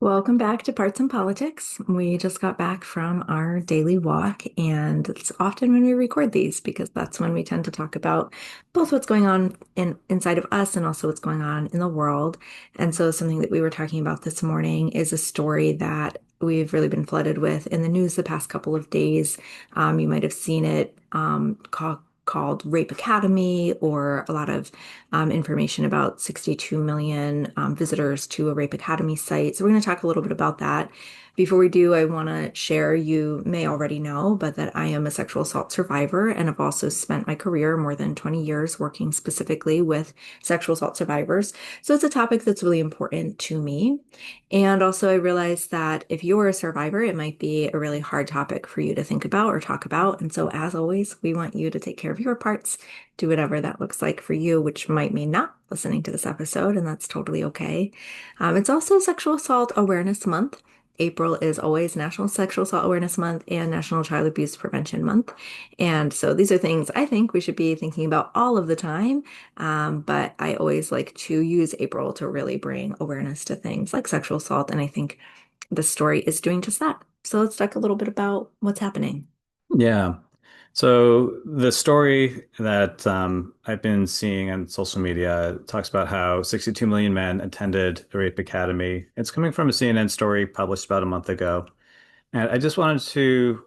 Welcome back to Parts and Politics. We just got back from our daily walk, and it's often when we record these because that's when we tend to talk about both what's going on inside of us and also what's going on in the world. And so something that we were talking about this morning is a story that we've really been flooded with in the news the past couple of days. You might have seen it called Rape Academy, or a lot of information about 62 million visitors to a Rape Academy site. So we're going to talk a little bit about that. Before we do, I want to share, you may already know, but that I am a sexual assault survivor and have also spent my career more than 20 years working specifically with sexual assault survivors. So it's a topic that's really important to me. And also, I realize that if you're a survivor, it might be a really hard topic for you to think about or talk about. And so, as always, we want you to take care of your parts, do whatever that looks like for you, which might mean not listening to this episode, and that's totally okay. It's also Sexual Assault Awareness Month. April is always National Sexual Assault Awareness Month and National Child Abuse Prevention Month. And so these are things I think we should be thinking about all of the time. But I always like to use April to really bring awareness to things like sexual assault. And I think this story is doing just that. So let's talk a little bit about what's happening. Yeah. So the story that I've been seeing on social media talks about how 62 million men attended a rape academy. It's coming from a CNN story published about a month ago. And I just wanted to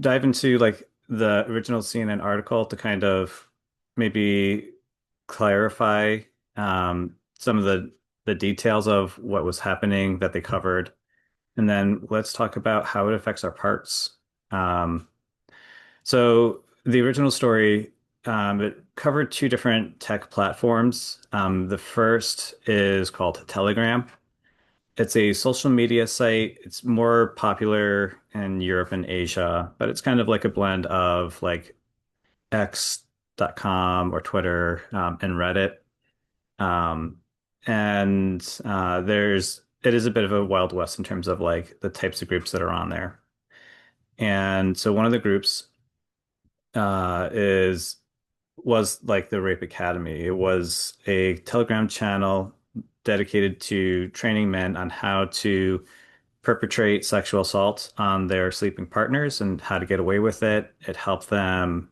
dive into like the original CNN article to kind of maybe clarify some of the details of what was happening that they covered. And then let's talk about how it affects our parts. Um, so the original story, it covered two different tech platforms. The first is called Telegram. It's a social media site. It's more popular in Europe and Asia, but it's kind of like a blend of like X.com or Twitter, and Reddit. Um, and it is a bit of a Wild West in terms of like the types of groups that are on there. And so one of the groups is was like the Rape Academy. It was a Telegram channel dedicated to training men on how to perpetrate sexual assault on their sleeping partners and how to get away with it. It helped them,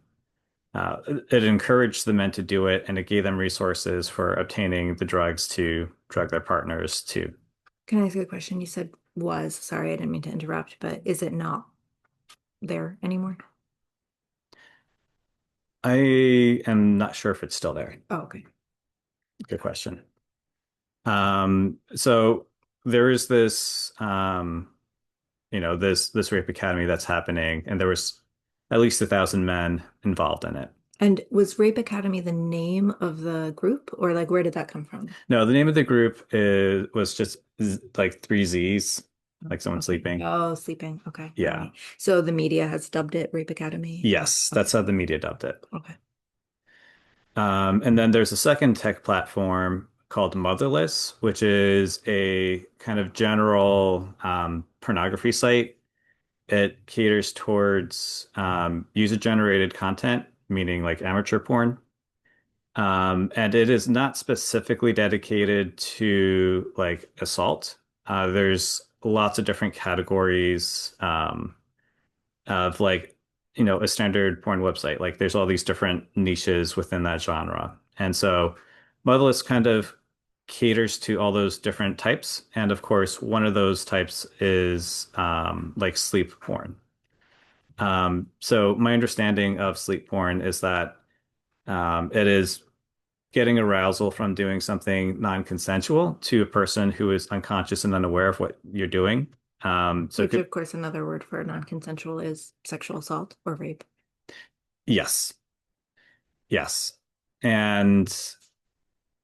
it encouraged the men to do it, and it gave them resources for obtaining the drugs to drug their partners too. Can I ask you a question? You said was, sorry, I didn't mean to interrupt, but is it not there anymore? I am not sure if it's still there. Oh, okay. Good question. So there is this, this rape academy that's happening, and there was at least 1,000 men involved in it. And was Rape Academy the name of the group, or like where did that come from? No, the name of the group is was just like three Z's, like someone Okay. sleeping. Oh, sleeping. Okay. All Yeah. right. So the media has dubbed it Rape Academy, or Yes, okay. that's how the media dubbed it. Okay. And then there's a second tech platform called Motherless, which is a kind of general pornography site. It caters towards user-generated content, meaning like amateur porn. And it is not specifically dedicated to like assault. There's lots of different categories of like, a standard porn website. Like there's all these different niches within that genre. And so Motherless kind of caters to all those different types. And of course, one of those types is like sleep porn. So my understanding of sleep porn is that it is getting arousal from doing something non-consensual to a person who is unconscious and unaware of what you're doing. So it Which, could, of course, another word for non-consensual is sexual assault or rape. yes, yes. And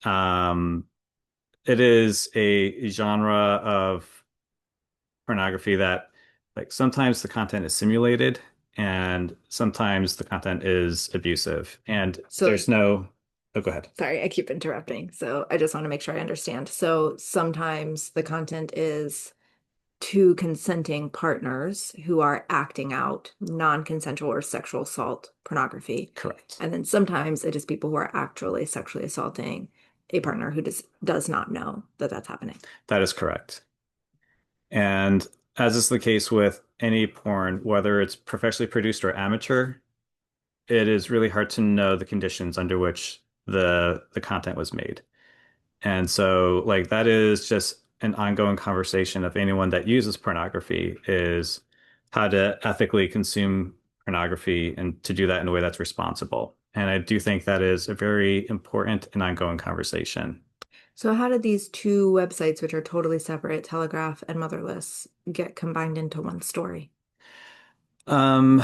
um, it is a genre of pornography that, like, sometimes the content is simulated and sometimes the content is abusive. And So, there's no, oh, go ahead. sorry, I keep interrupting. So I just want to make sure I understand. So sometimes the content is two consenting partners who are acting out non-consensual or sexual assault pornography. Correct. And then sometimes it is people who are actually sexually assaulting a partner who does not know that that's happening. That is correct. And as is the case with any porn, whether it's professionally produced or amateur, it is really hard to know the conditions under which the content was made. And so like that is just an ongoing conversation of anyone that uses pornography is how to ethically consume pornography and to do that in a way that's responsible. And I do think that is a very important and ongoing conversation. So how did these two websites, which are totally separate, Telegraph and Motherless, get combined into one story? Um,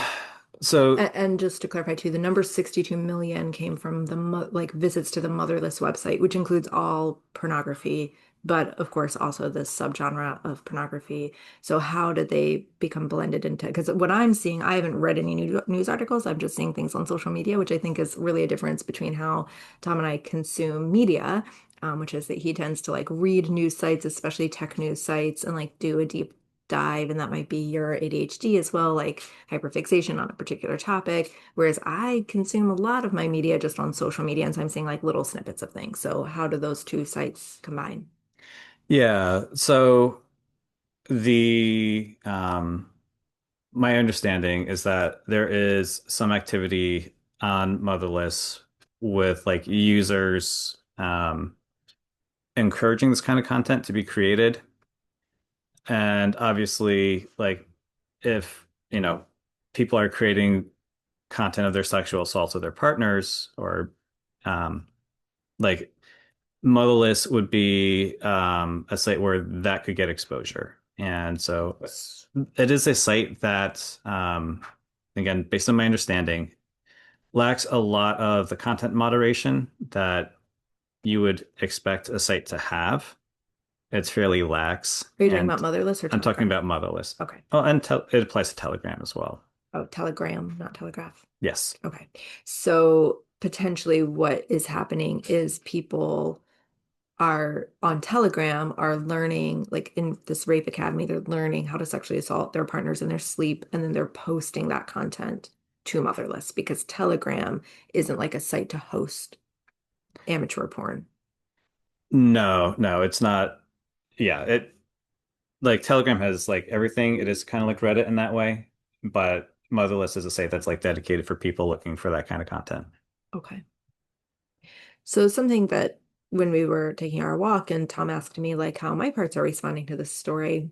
so And just to clarify too, the number 62 million came from the like visits to the Motherless website, which includes all pornography, but of course also this subgenre of pornography. So how did they become blended into? Because what I'm seeing, I haven't read any news articles. I'm just seeing things on social media, which I think is really a difference between how Tom and I consume media. Which is that he tends to like read news sites, especially tech news sites, and like do a deep dive, and that might be your ADHD as well, like hyperfixation on a particular topic. Whereas I consume a lot of my media just on social media, and so I'm seeing like little snippets of things. So how do those two sites combine? yeah, so the my understanding is that there is some activity on Motherless with like users encouraging this kind of content to be created. And obviously, like if, people are creating content of their sexual assaults of their partners or um like Motherless would be a site where that could get exposure. And so it is a site that again, based on my understanding, lacks a lot of the content moderation that you would expect a site to have. It's fairly lax, Are you talking about and Motherless or I'm talking Telegram? about Motherless. Okay. Oh, and tel it applies to Telegram as well. Oh, Telegram, not Telegraph. Yes. Okay. So potentially what is happening is people are on Telegram are learning, like in this rape academy, they're learning how to sexually assault their partners in their sleep, and then they're posting that content to Motherless because Telegram isn't like a site to host amateur porn. No, no, it's not. Yeah, it like Telegram has like everything. It is kind of like Reddit in that way, but Motherless is a site that's like dedicated for people looking for that kind of content. Okay. So something that when we were taking our walk and Tom asked me like how my parts are responding to this story,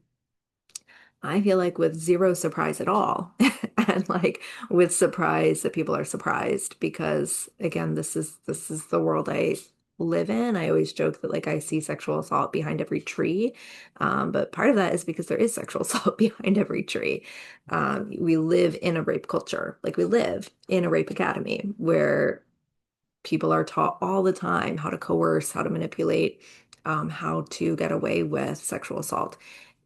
I feel like with zero surprise at all. And like with surprise that people are surprised because again, this is the world I live in. I always joke that like I see sexual assault behind every tree. But part of that is because there is sexual assault behind every tree. We live in a rape culture. Like we live in a rape academy where people are taught all the time how to coerce, how to manipulate, how to get away with sexual assault.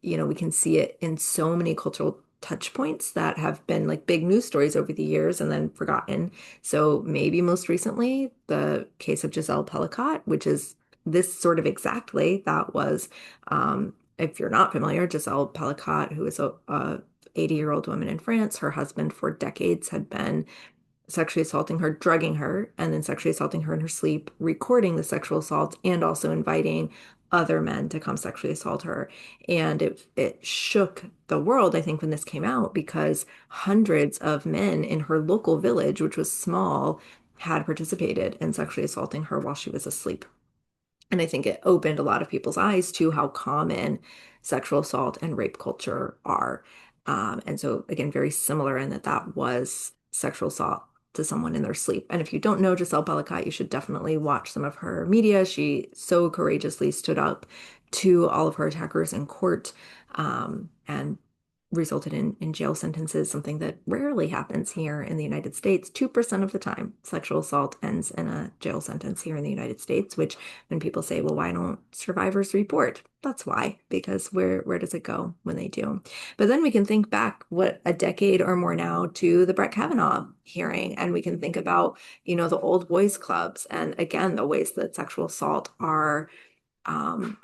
We can see it in so many cultural touch points that have been like big news stories over the years and then forgotten. So maybe most recently, the case of Giselle Pelicot, which is this sort of exactly that was, if you're not familiar, Giselle Pelicot, who is a 80-year-old woman in France, her husband for decades had been sexually assaulting her, drugging her, and then sexually assaulting her in her sleep, recording the sexual assault, and also inviting other men to come sexually assault her. And it shook the world, I think, when this came out, because hundreds of men in her local village, which was small, had participated in sexually assaulting her while she was asleep. And I think it opened a lot of people's eyes to how common sexual assault and rape culture are. And so, again, very similar in that that was sexual assault to someone in their sleep. And if you don't know Giselle Pelicot, you should definitely watch some of her media. She so courageously stood up to all of her attackers in court, and resulted in jail sentences, something that rarely happens here in the United States. 2% of the time, sexual assault ends in a jail sentence here in the United States, which when people say, well, why don't survivors report? That's why, because where does it go when they do? But then we can think back what a decade or more now to the Brett Kavanaugh hearing, and we can think about, the old boys clubs and again the ways that sexual assault are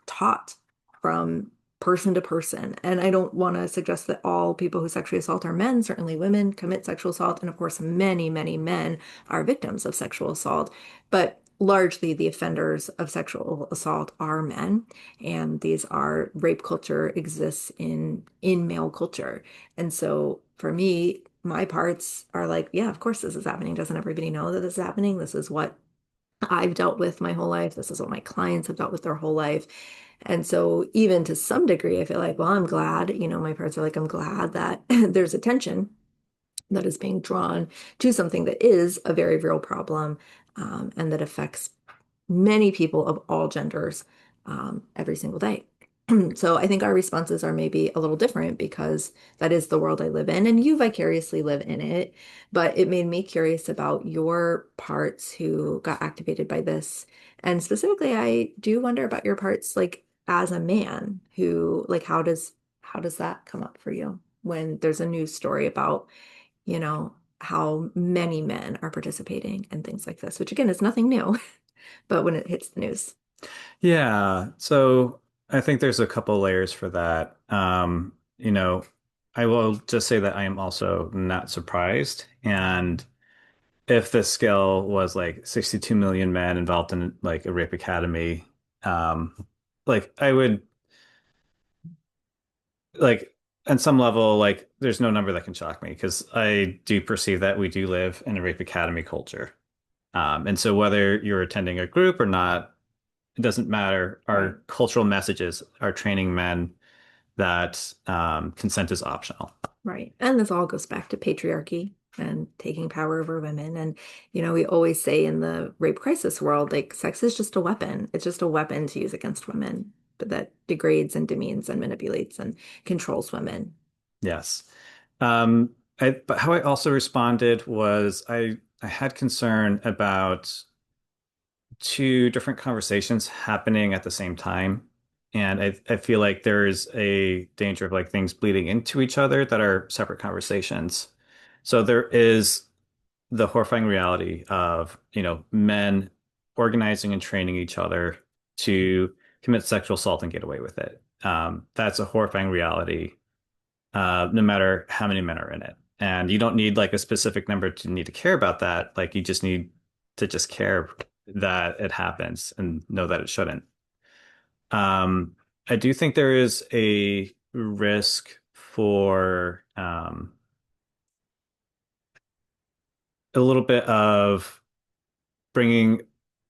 taught from person to person. And I don't want to suggest that all people who sexually assault are men. Certainly women commit sexual assault. And of course, many, many men are victims of sexual assault. But largely the offenders of sexual assault are men, and these are rape culture exists in male culture. And so for me, my parts are like, yeah, of course this is happening. Doesn't everybody know that this is happening? This is what I've dealt with my whole life. This is what my clients have dealt with their whole life. And so even to some degree, I feel like, well, I'm glad, my parts are like, I'm glad that there's attention that is being drawn to something that is a very real problem, and that affects many people of all genders, every single day. So I think our responses are maybe a little different because that is the world I live in, and you vicariously live in it. But it made me curious about your parts who got activated by this. And specifically, I do wonder about your parts, like as a man who, like, how does that come up for you when there's a news story about, how many men are participating and things like this, which again is nothing new, but when it hits the news. Yeah. So I think there's a couple layers for that. I will just say that I am also not surprised. And if the scale was like 62 million men involved in like a rape academy, like I would like on some level, like there's no number that can shock me because I do perceive that we do live in a rape academy culture. And so whether you're attending a group or not, it doesn't matter. Right. Our cultural messages are training men that consent is optional. Right. And this all goes back to patriarchy and taking power over women. And, we always say in the rape crisis world, like sex is just a weapon. It's just a weapon to use against women, but that degrades and demeans and manipulates and controls women. Yes. But how I also responded was I had concern about two different conversations happening at the same time. And I feel like there is a danger of like things bleeding into each other that are separate conversations. So there is the horrifying reality of, men organizing and training each other to commit sexual assault and get away with it. That's a horrifying reality, no matter how many men are in it. And you don't need like a specific number to need to care about that. Like you just need to just care that it happens and know that it shouldn't. Um, I do think there is a risk for a little bit of bringing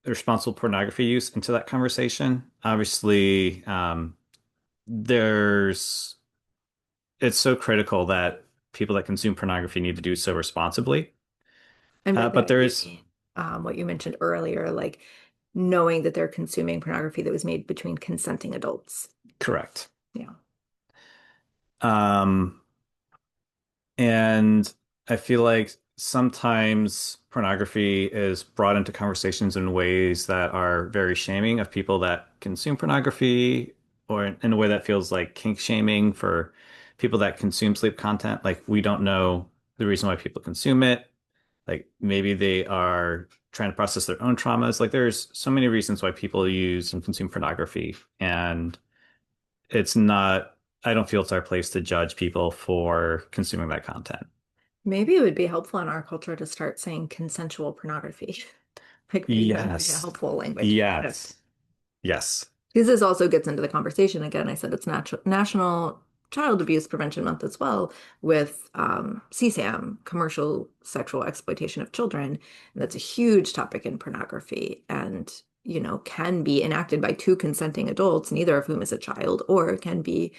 responsible pornography use into that conversation. Obviously, there's it's so critical that people that consume pornography need to do so responsibly. And by But that, there you is mean what you mentioned earlier, like knowing that they're consuming pornography that was made between consenting adults. correct. Yeah. Um, and I feel like sometimes pornography is brought into conversations in ways that are very shaming of people that consume pornography, or in a way that feels like kink shaming for people that consume sleep content. Like we don't know the reason why people consume it. Like maybe they are trying to process their own traumas. Like there's so many reasons why people use and consume pornography. And it's not, I don't feel it's our place to judge people for consuming that content. Maybe it would be helpful in our culture to start saying consensual pornography. Like maybe that would be a Yes. helpful language shift. Yes. Yes. Because this also gets into the conversation again. I said it's National Child Abuse Prevention Month as well, with CSAM, commercial sexual exploitation of children. And that's a huge topic in pornography and, can be enacted by two consenting adults, neither of whom is a child, or it can be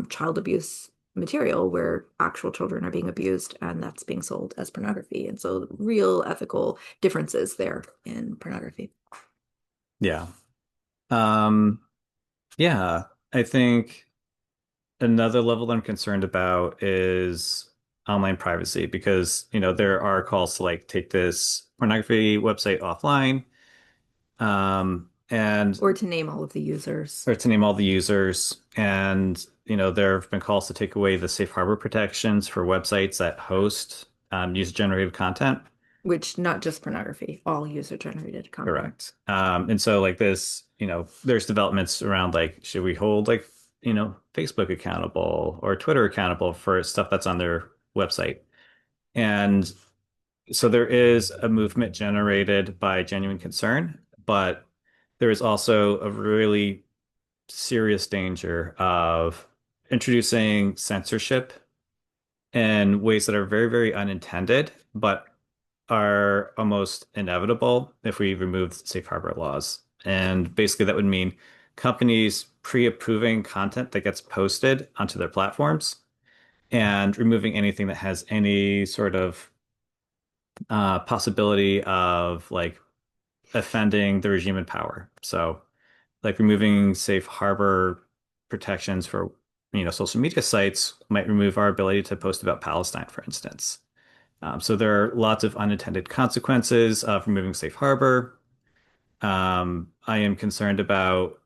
child abuse material where actual children are being abused and that's being sold as pornography. And so real ethical differences there in pornography. Yeah. Um, yeah. I think another level that I'm concerned about is online privacy because, there are calls to like take this pornography website offline. And Or to name all of the users. or to name all the users. And, there have been calls to take away the safe harbor protections for websites that host user-generated content. Which not just pornography, all user-generated content. Correct. And so like this, there's developments around like, should we hold like, Facebook accountable or Twitter accountable for stuff that's on their website? And So there is a movement generated by genuine concern, but there is also a really serious danger of introducing censorship in ways that are very, very unintended, but are almost inevitable if we remove safe harbor laws. And basically, that would mean companies pre-approving content that gets posted onto their platforms and removing anything that has any sort of possibility of like offending the regime in power. So, like removing safe harbor protections for, social media sites might remove our ability to post about Palestine, for instance. So there are lots of unintended consequences of removing safe harbor. I am concerned about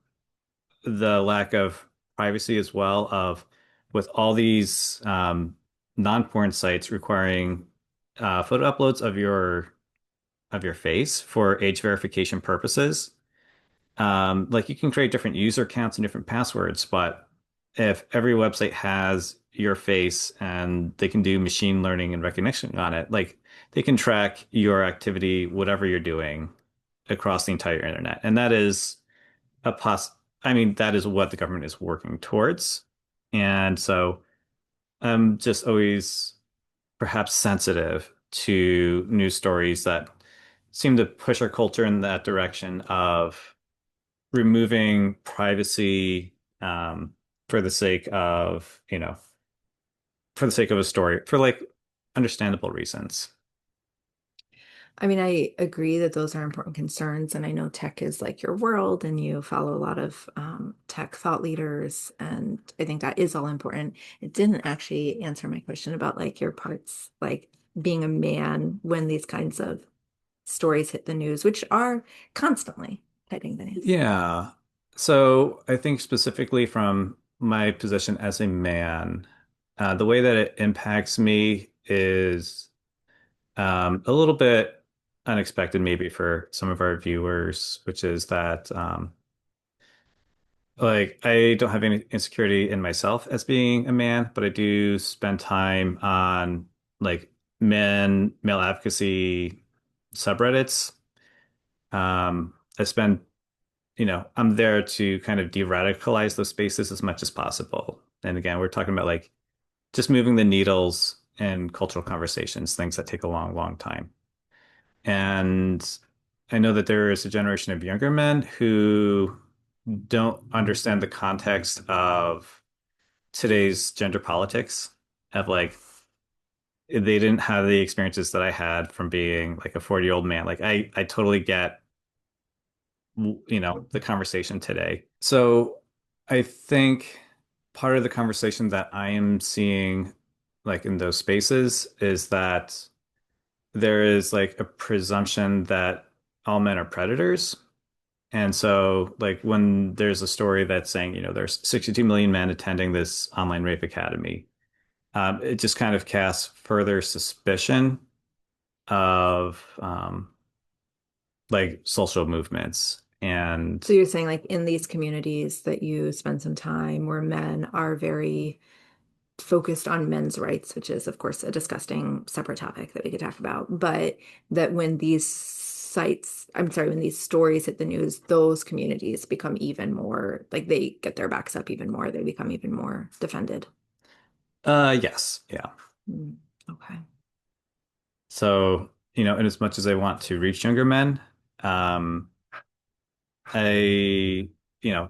the lack of privacy as well of with all these non-porn sites requiring photo uploads of your face for age verification purposes. Like you can create different user accounts and different passwords, but if every website has your face and they can do machine learning and recognition on it, like they can track your activity, whatever you're doing across the entire internet. And that is a I mean, that is what the government is working towards. And so I'm just always perhaps sensitive to news stories that seem to push our culture in that direction of removing privacy for the sake of, for the sake of a story, for like understandable reasons. I mean, I agree that those are important concerns, and I know tech is like your world, and you follow a lot of tech thought leaders, and I think that is all important. It didn't actually answer my question about like your parts, like being a man when these kinds of stories hit the news, which are constantly hitting the news. Yeah. So I think specifically from my position as a man, the way that it impacts me is a little bit unexpected, maybe for some of our viewers, which is that like I don't have any insecurity in myself as being a man, but I do spend time on like male advocacy subreddits. I spend, I'm there to kind of de-radicalize those spaces as much as possible. And again, we're talking about like just moving the needles in cultural conversations, things that take a long, long time. And I know that there is a generation of younger men who don't understand the context of today's gender politics, of like they didn't have the experiences that I had from being like a 40-year-old man. Like I totally get, the conversation today. So I think part of the conversation that I am seeing like in those spaces is that there is like a presumption that all men are predators. And so, like, when there's a story that's saying, there's 62 million men attending this online rape academy, it just kind of casts further suspicion of like social movements. And So you're saying like in these communities that you spend some time where men are very focused on men's rights, which is, of course, a disgusting separate topic that we could talk about. But that when these sites, I'm sorry, when these stories hit the news, those communities become even more like they get their backs up even more. They become even more defended. yes, yeah. Mm, okay. So, in as much as I want to reach younger men, um, I, you know,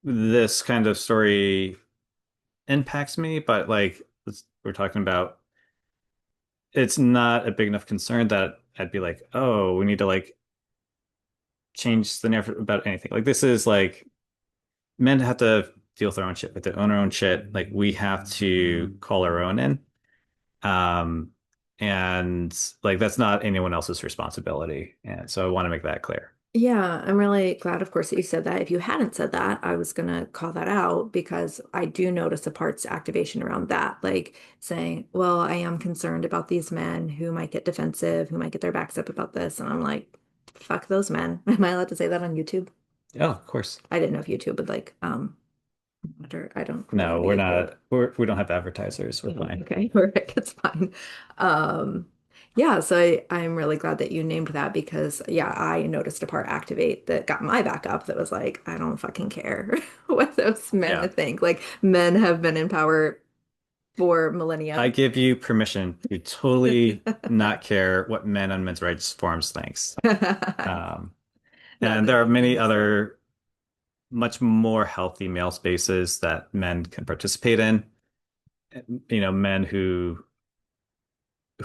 this kind of story impacts me, but like we're talking about, it's not a big enough concern that I'd be like, oh, we need to like change the narrative about anything. Like this is like men have to deal with their own shit, but they own our own shit. Like we have to call our own in. Um, and like that's not anyone else's responsibility. And so I want to make that clear. Yeah, I'm really glad, of course, that you said that. If you hadn't said that, I was gonna call that out because I do notice a parts activation around that, like saying, well, I am concerned about these men who might get defensive, who might get their backs up about this. And I'm like, fuck those men. Am I allowed to say that on YouTube? Oh, of course. I didn't know if YouTube would like, I don't really want No, to we're get sued. not. We don't have advertisers. We're fine. Okay, all right, it's fine. Um, Yeah, so I'm really glad that you named that because, yeah, I noticed a part activate that got my back up that was like, I don't fucking care what those men Yeah. think. Like, men have been in power for I millennia. give you permission to totally not care what men on men's rights forums thinks. Um, No, and that there are makes many sense. other much more healthy male spaces that men can participate in. Men who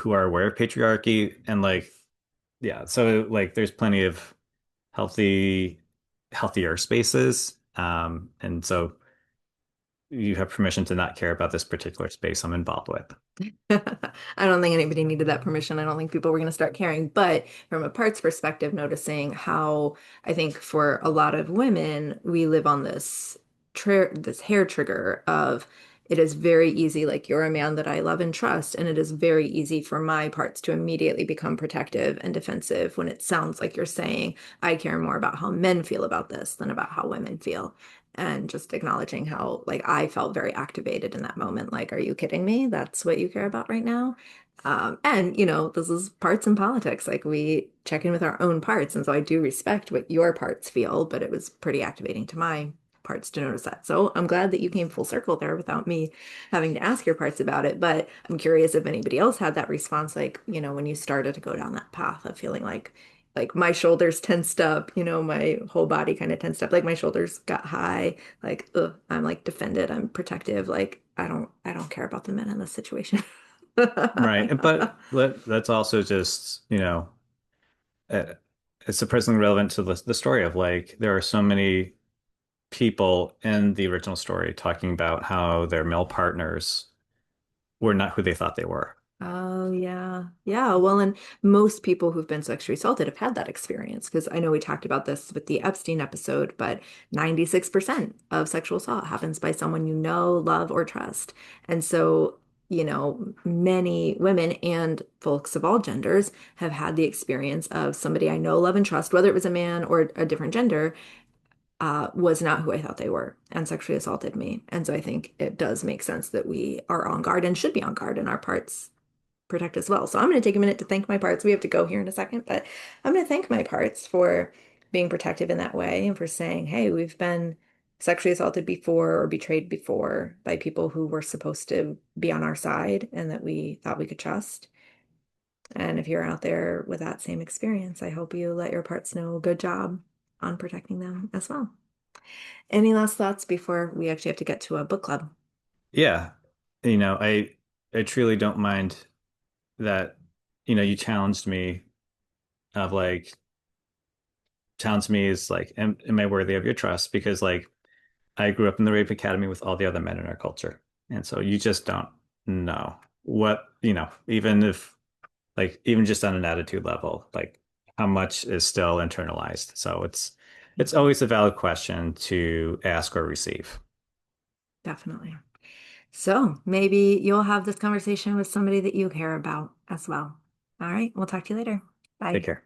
are aware of patriarchy and like, yeah, so like there's plenty of healthy, healthier spaces. And so you have permission to not care about this particular space I'm involved with. I don't think anybody needed that permission. I don't think people were going to start caring. But from a parts perspective, noticing how I think for a lot of women, we live on this hair trigger of it is very easy, like you're a man that I love and trust, and it is very easy for my parts to immediately become protective and defensive when it sounds like you're saying, I care more about how men feel about this than about how women feel. And just acknowledging how like I felt very activated in that moment. Like, are you kidding me? That's what you care about right now? And this is parts in politics. Like we check in with our own parts. And so I do respect what your parts feel, but it was pretty activating to my parts to notice that. So I'm glad that you came full circle there without me having to ask your parts about it. But I'm curious if anybody else had that response, like, when you started to go down that path of feeling like my shoulders tensed up, my whole body kind of tensed up, like my shoulders got high, like, ugh, I'm like defended, I'm protective, like I don't care about the men in this situation. Right. But that's also just, uh, it's surprisingly relevant to the story of like, there are so many people in the original story talking about how their male partners were not who they thought they were. Oh, yeah. Yeah. Well, and most people who've been sexually assaulted have had that experience because I know we talked about this with the Epstein episode, but 96% of sexual assault happens by someone you know, love, or trust. And so, many women and folks of all genders have had the experience of somebody I know, love, and trust, whether it was a man or a different gender, was not who I thought they were and sexually assaulted me. And so I think it does make sense that we are on guard and should be on guard in our parts protect as well. So I'm going to take a minute to thank my parts. We have to go here in a second, but I'm going to thank my parts for being protective in that way and for saying, hey, we've been sexually assaulted before or betrayed before by people who were supposed to be on our side and that we thought we could trust. And if you're out there with that same experience, I hope you let your parts know good job on protecting them as well. Any last thoughts before we actually have to get to a book club? Yeah. I truly don't mind that, you challenged me of like, challenged me is like, am I worthy of your trust? Because like I grew up in the Rape Academy with all the other men in our culture. And so you just don't know what, even if like even just on an attitude level, like how much is still internalized. So it's always a valid question to ask or receive. Definitely. So maybe you'll have this conversation with somebody that you care about as well. All right, we'll talk to you later. Take Bye. care.